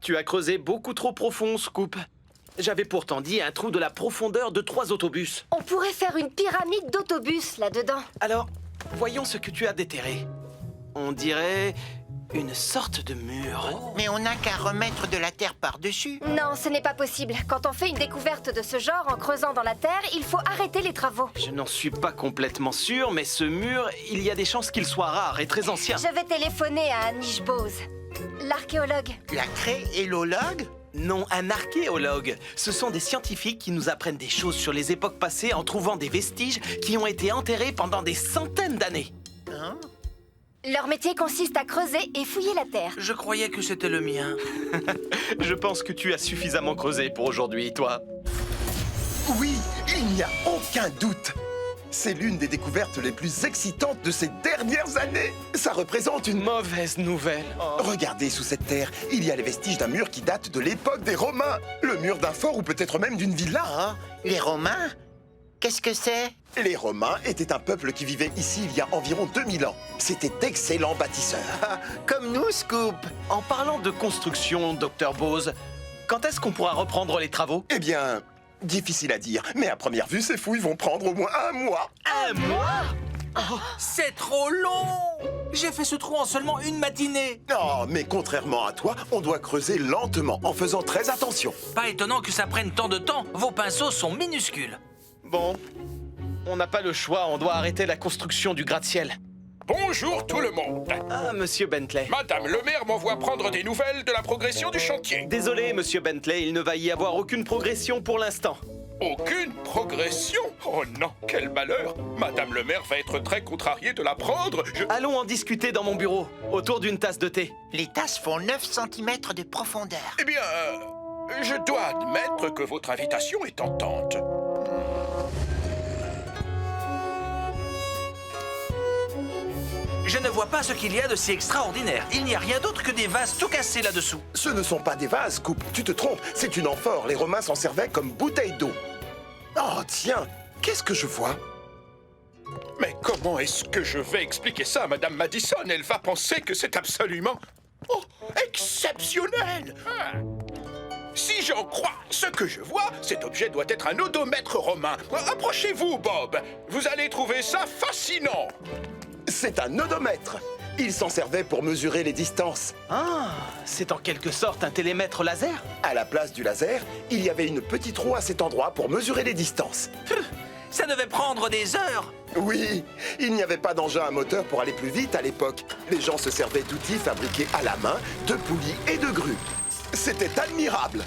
Tu as creusé beaucoup trop profond, Scoop. J'avais pourtant dit un trou de la profondeur de 3 autobus. On pourrait faire une pyramide d'autobus là-dedans. Alors, voyons ce que tu as déterré. On dirait une sorte de mur. Mais on n'a qu'à remettre de la terre par-dessus. Non, ce n'est pas possible. Quand on fait une découverte de ce genre en creusant dans la terre, il faut arrêter les travaux. Je n'en suis pas complètement sûr, mais ce mur, il y a des chances qu'il soit rare et très ancien. Je vais téléphoner à Anish Bose, l'archéologue. La créologue? Non, un archéologue. Ce sont des scientifiques qui nous apprennent des choses sur les époques passées en trouvant des vestiges qui ont été enterrés pendant des centaines d'années. Hein? Leur métier consiste à creuser et fouiller la terre. Je croyais que c'était le mien. Je pense que tu as suffisamment creusé pour aujourd'hui, toi. Oui, il n'y a aucun doute. C'est l'une des découvertes les plus excitantes de ces dernières années. Ça représente une... Mauvaise nouvelle. Regardez, sous cette terre, il y a les vestiges d'un mur qui date de l'époque des Romains. Le mur d'un fort ou peut-être même d'une villa. Oh, les Romains? Qu'est-ce que c'est? Les Romains étaient un peuple qui vivait ici il y a environ 2000 ans. C'était d'excellents bâtisseurs. Comme nous, Scoop. En parlant de construction, Dr Bose, quand est-ce qu'on pourra reprendre les travaux? Eh bien, difficile à dire, mais à première vue, ces fouilles vont prendre au moins 1 mois. Un mois? C'est trop long! J'ai fait ce trou en seulement une matinée. Non, mais contrairement à toi, on doit creuser lentement, en faisant très attention. Pas étonnant que ça prenne tant de temps. Vos pinceaux sont minuscules. Bon, on n'a pas le choix, on doit arrêter la construction du gratte-ciel. Bonjour tout le monde. Ah, monsieur Bentley. Madame le maire m'envoie prendre des nouvelles de la progression du chantier. Désolé, monsieur Bentley, il ne va y avoir aucune progression pour l'instant. Aucune progression? Oh non, quel malheur! Madame le maire va être très contrariée de l'apprendre. Allons en discuter dans mon bureau, autour d'une tasse de thé. Les tasses font 9 cm de profondeur. Eh bien, je dois admettre que votre invitation est tentante. Je ne vois pas ce qu'il y a de si extraordinaire. Il n'y a rien d'autre que des vases tout cassés là-dessous. Ce ne sont pas des vases, Scoop. Tu te trompes, c'est une amphore. Les Romains s'en servaient comme bouteille d'eau. Oh, tiens, qu'est-ce que je vois? Mais comment est-ce que je vais expliquer ça à Madame Madison? Elle va penser que c'est absolument... Oh, exceptionnel! Si j'en crois ce que je vois, cet objet doit être un odomètre romain. Approchez-vous, Bob. Vous allez trouver ça fascinant. C'est un odomètre. Il s'en servait pour mesurer les distances. Ah, c'est en quelque sorte un télémètre laser? À la place du laser, il y avait une petite roue à cet endroit pour mesurer les distances. Ça devait prendre des heures. Oui, il n'y avait pas d'engin à moteur pour aller plus vite à l'époque. Les gens se servaient d'outils fabriqués à la main, de poulies et de grues. C'était admirable.